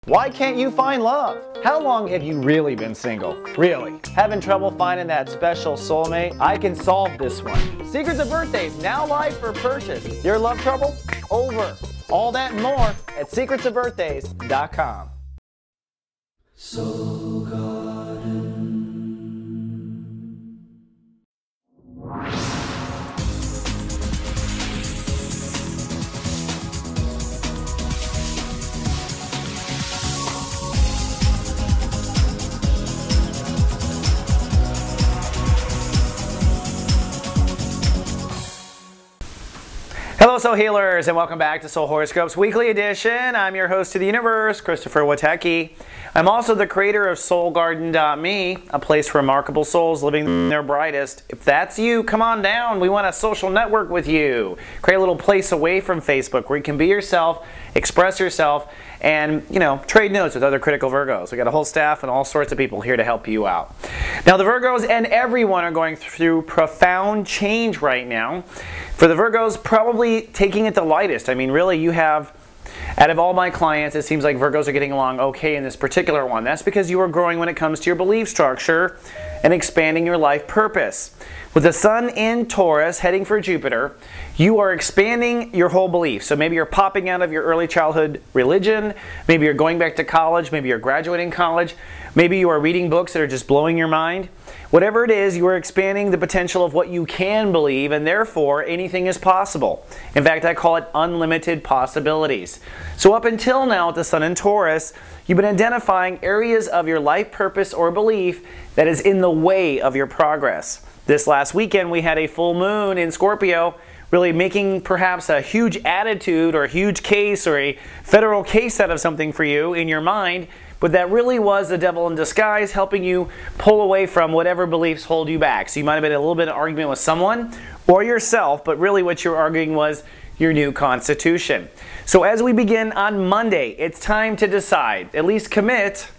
Why can't you find love? How long have you really been single? Really? Having trouble finding that special soulmate? I can solve this one. Secrets of Birthdays, now live for purchase. Your love trouble? Over. All that and more at secretsofbirthdays.com. Soul Garden. Hello Soul Healers, and welcome back to Soul Horoscopes Weekly Edition. I'm your host to the universe, Christopher Witecki. I'm also the creator of SoulGarden.me, a place for remarkable souls living their brightest. If that's you, come on down. We want a social network with you. Create a little place away from Facebook where you can be yourself, express yourself, and, trade notes with other critical Virgos. We got a whole staff and all sorts of people here to help you out. Now, the Virgos and everyone are going through profound change right now. For the Virgos, probably taking it the lightest. I mean, really, you have, out of all my clients, it seems like Virgos are getting along okay in this particular one. That's because you are growing when it comes to your belief structure and expanding your life purpose. With the Sun in Taurus heading for Jupiter, you are expanding your whole belief. So maybe you're popping out of your early childhood religion, maybe you're going back to college, maybe you're graduating college, maybe you are reading books that are just blowing your mind. Whatever it is, you are expanding the potential of what you can believe, and therefore anything is possible. In fact, I call it unlimited possibilities. So up until now, with the Sun in Taurus, you've been identifying areas of your life purpose or belief that is in the way of your progress. This last weekend, we had a full moon in Scorpio, really making perhaps a huge attitude or a huge case or a federal case out of something for you in your mind, but that really was the devil in disguise helping you pull away from whatever beliefs hold you back. So you might have been in a little bit of argument with someone or yourself, but really what you're arguing was your new constitution. So as we begin on Monday, it's time to decide, at least commit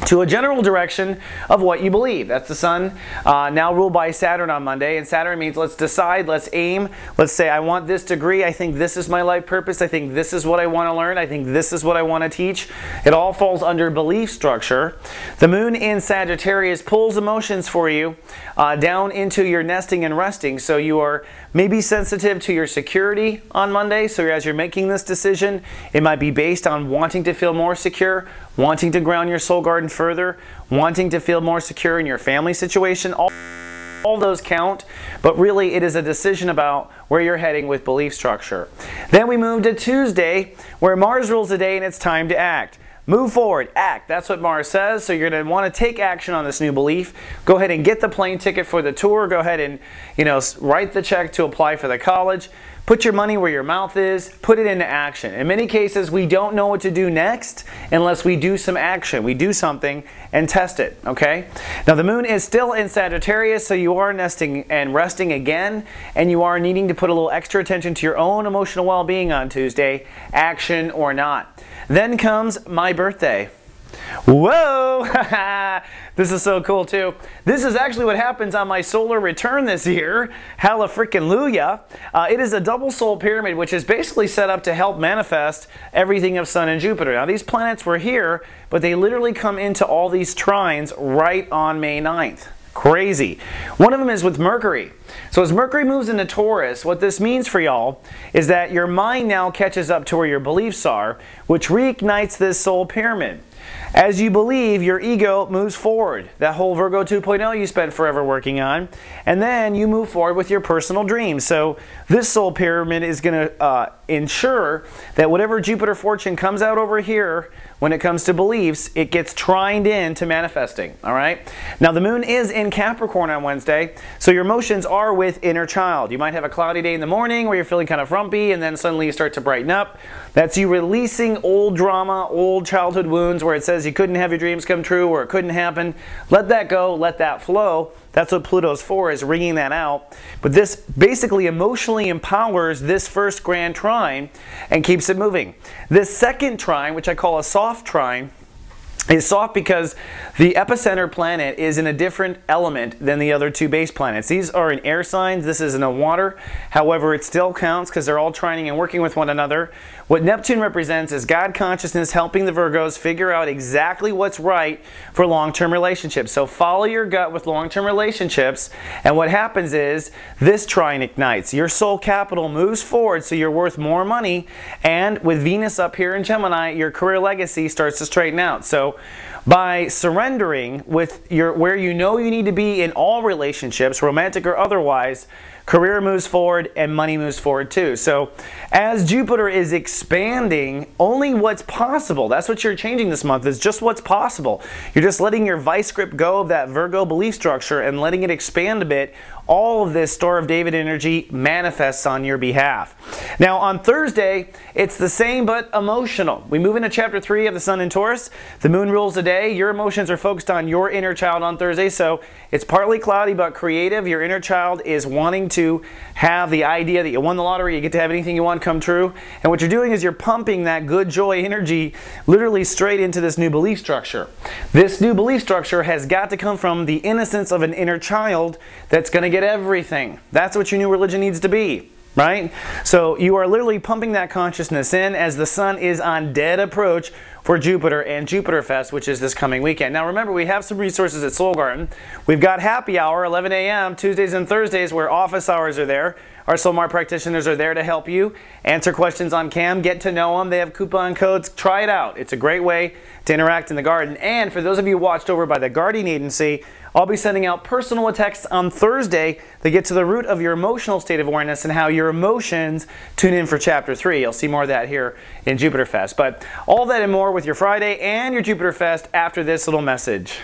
to a general direction of what you believe. That's the Sun now ruled by Saturn on Monday, and Saturn means let's decide, let's aim, let's say I want this degree, I think this is my life purpose, I think this is what I want to learn, I think this is what I want to teach. It all falls under belief structure. The Moon in Sagittarius pulls emotions for you down into your nesting and resting, so you are maybe sensitive to your security on Monday. So as you're making this decision, it might be based on wanting to feel more secure, wanting to ground your soul garden further, wanting to feel more secure in your family situation. All those count, but really it is a decision about where you're heading with belief structure. Then we move to Tuesday, where Mars rules the day and it's time to act. Move forward, act. That's what Mars says. So you're going to want to take action on this new belief. Go ahead and get the plane ticket for the tour. Go ahead and, write the check to apply for the college. Put your money where your mouth is. Put it into action. In many cases, we don't know what to do next unless we do some action. We do something and test it, okay? Now, the Moon is still in Sagittarius, so you are nesting and resting again, and you are needing to put a little extra attention to your own emotional well-being on Tuesday, action or not. Then comes my birthday. Whoa! This is so cool too. This is actually what happens on my solar return this year. Hallelujah. It is a double soul pyramid, which is basically set up to help manifest everything of Sun and Jupiter. Now these planets were here, but they literally come into all these trines right on May 9th. Crazy. One of them is with Mercury. So as Mercury moves into Taurus, what this means for y'all is that your mind now catches up to where your beliefs are, which reignites this soul pyramid. As you believe, your ego moves forward. That whole Virgo 2.0 you spent forever working on. And then you move forward with your personal dreams. So this soul pyramid is going to ensure that whatever Jupiter fortune comes out over here, when it comes to beliefs, it gets trined into manifesting. All right? Now the Moon is in Capricorn on Wednesday, so your emotions are with inner child. You might have a cloudy day in the morning where you're feeling kind of frumpy, and then suddenly you start to brighten up. That's you releasing old drama, old childhood wounds where it says you couldn't have your dreams come true or it couldn't happen. Let that go, let that flow. That's what Pluto's for, is wringing that out. But this basically emotionally empowers this first grand trine and keeps it moving. This second trine, which I call a soft trine, is soft because the epicenter planet is in a different element than the other two base planets. These are in air signs. This is in a water. However, it still counts because they're all trining and working with one another. What Neptune represents is God consciousness helping the Virgos figure out exactly what's right for long-term relationships. So follow your gut with long-term relationships, and what happens is this trine ignites. Your soul capital moves forward, so you're worth more money, and with Venus up here in Gemini, your career legacy starts to straighten out. So by surrendering with where you know you need to be in all relationships, romantic or otherwise, career moves forward and money moves forward too. So as Jupiter is expanding, only what's possible, that's what you're changing this month, is just what's possible. You're just letting your vice grip go of that Virgo belief structure and letting it expand a bit. All of this Star of David energy manifests on your behalf. Now on Thursday, it's the same but emotional. We move into chapter 3 of the Sun in Taurus. The moon rules the day. Your emotions are focused on your inner child on Thursday, so it's partly cloudy but creative. Your inner child is wanting to have the idea that you won the lottery, you get to have anything you want come true. And what you're doing is you're pumping that good joy energy literally straight into this new belief structure. This new belief structure has got to come from the innocence of an inner child that's going to get everything. That's what your new religion needs to be, right? So you are literally pumping that consciousness in as the Sun is on dead approach for Jupiter and Jupiter Fest, which is this coming weekend. Now remember, we have some resources at Soul Garden. We've got happy hour, 11 a.m., Tuesdays and Thursdays, where office hours are there. Our Soulmart practitioners are there to help you answer questions on cam, get to know them. They have coupon codes. Try it out. It's a great way to interact in the garden. And for those of you watched over by the Guardian Agency, I'll be sending out personal texts on Thursday that get to the root of your emotional state of awareness and how your emotions tune in for Chapter 3. You'll see more of that here in Jupiter Fest. But all that and more with your Friday and your Jupiter Fest after this little message.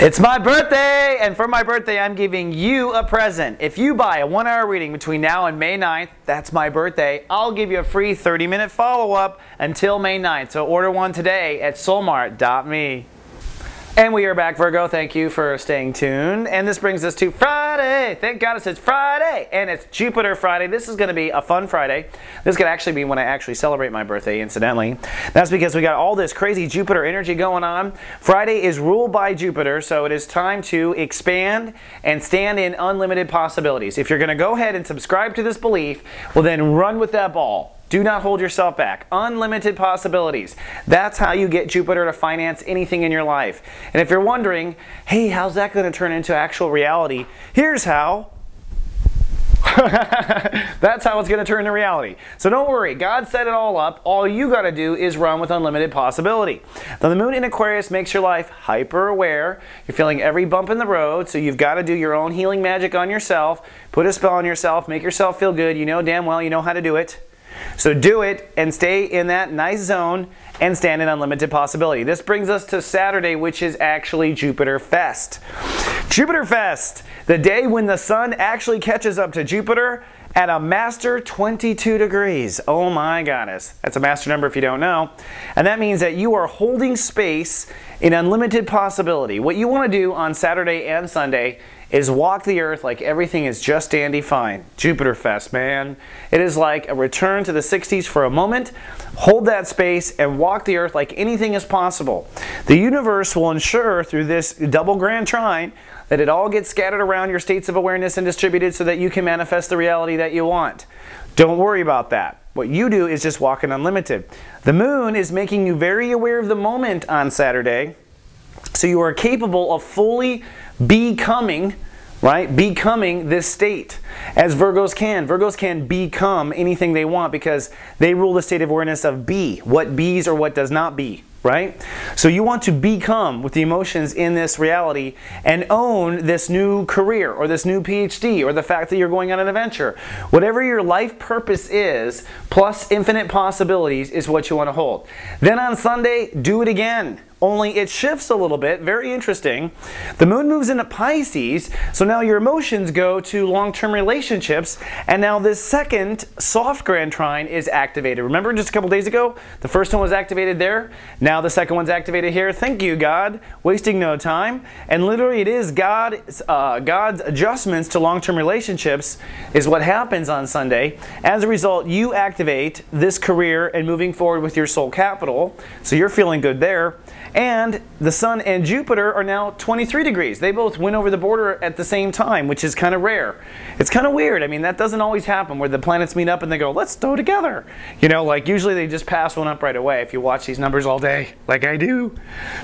It's my birthday, and for my birthday, I'm giving you a present. If you buy a 1-hour reading between now and May 9th, that's my birthday, I'll give you a free 30-minute follow-up until May 9th. So order one today at soulmart.me. And we are back, Virgo. Thank you for staying tuned. And this brings us to Friday. Thank God it's Friday. And it's Jupiter Friday. This is going to be a fun Friday. This could actually be when I actually celebrate my birthday, incidentally. That's because we got all this crazy Jupiter energy going on. Friday is ruled by Jupiter, so it is time to expand and stand in unlimited possibilities. If you're going to go ahead and subscribe to this belief, well then run with that ball. Do not hold yourself back. Unlimited possibilities. That's how you get Jupiter to finance anything in your life. And if you're wondering, hey, how's that going to turn into actual reality? Here's how. That's how it's going to turn into reality. So don't worry. God set it all up. All you got to do is run with unlimited possibility. Now, the moon in Aquarius makes your life hyper aware. You're feeling every bump in the road, so you've got to do your own healing magic on yourself. Put a spell on yourself. Make yourself feel good. You know damn well you know how to do it. So do it and stay in that nice zone and stand in unlimited possibility. This brings us to Saturday, which is actually Jupiter Fest. Jupiter Fest, the day when the Sun actually catches up to Jupiter at a master 22 degrees. Oh my goodness. That's a master number if you don't know. And that means that you are holding space in unlimited possibility. What you want to do on Saturday and Sunday is walk the earth like everything is just dandy fine. Jupiter Fest, man. It is like a return to the 60s for a moment. Hold that space and walk the earth like anything is possible. The universe will ensure through this double grand trine that it all gets scattered around your states of awareness and distributed so that you can manifest the reality that you want. Don't worry about that. What you do is just walk in unlimited. The moon is making you very aware of the moment on Saturday, so you are capable of fully becoming, right? Becoming this state. As Virgos can. Virgos can become anything they want because they rule the state of awareness of be. What bees or what does not be, right? So you want to become with the emotions in this reality and own this new career or this new PhD or the fact that you're going on an adventure. Whatever your life purpose is, plus infinite possibilities is what you want to hold. Then on Sunday, do it again. only it shifts a little bit. Very interesting. The moon moves into Pisces, so now your emotions go to long-term relationships, and now this second soft grand trine is activated. Remember just a couple days ago, the first one was activated there. Now the second one's activated here. Thank you, God. Wasting no time. And literally it is God's adjustments to long-term relationships is what happens on Sunday. As a result, you activate this career and moving forward with your soul capital. So you're feeling good there. And the Sun and Jupiter are now 23 degrees. They both went over the border at the same time, which is kind of rare. It's kind of weird. I mean, that doesn't always happen where the planets meet up and they go, let's throw together. You know, like usually they just pass one up right away if you watch these numbers all day, like I do.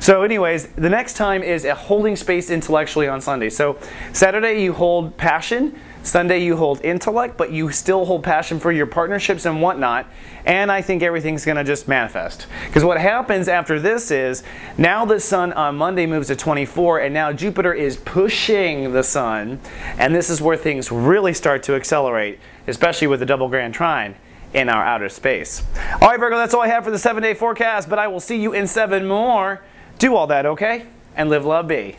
So anyways, the next time is a holding space intellectually on Sunday. So Saturday you hold passion. Sunday you hold intellect, but you still hold passion for your partnerships and whatnot. And I think everything's going to just manifest. Because what happens after this is, now the Sun on Monday moves to 24, and now Jupiter is pushing the Sun. And this is where things really start to accelerate, especially with the double grand trine in our outer space. All right, Virgo, that's all I have for the 7-day forecast, but I will see you in 7 more. Do all that, okay? And live, love, be.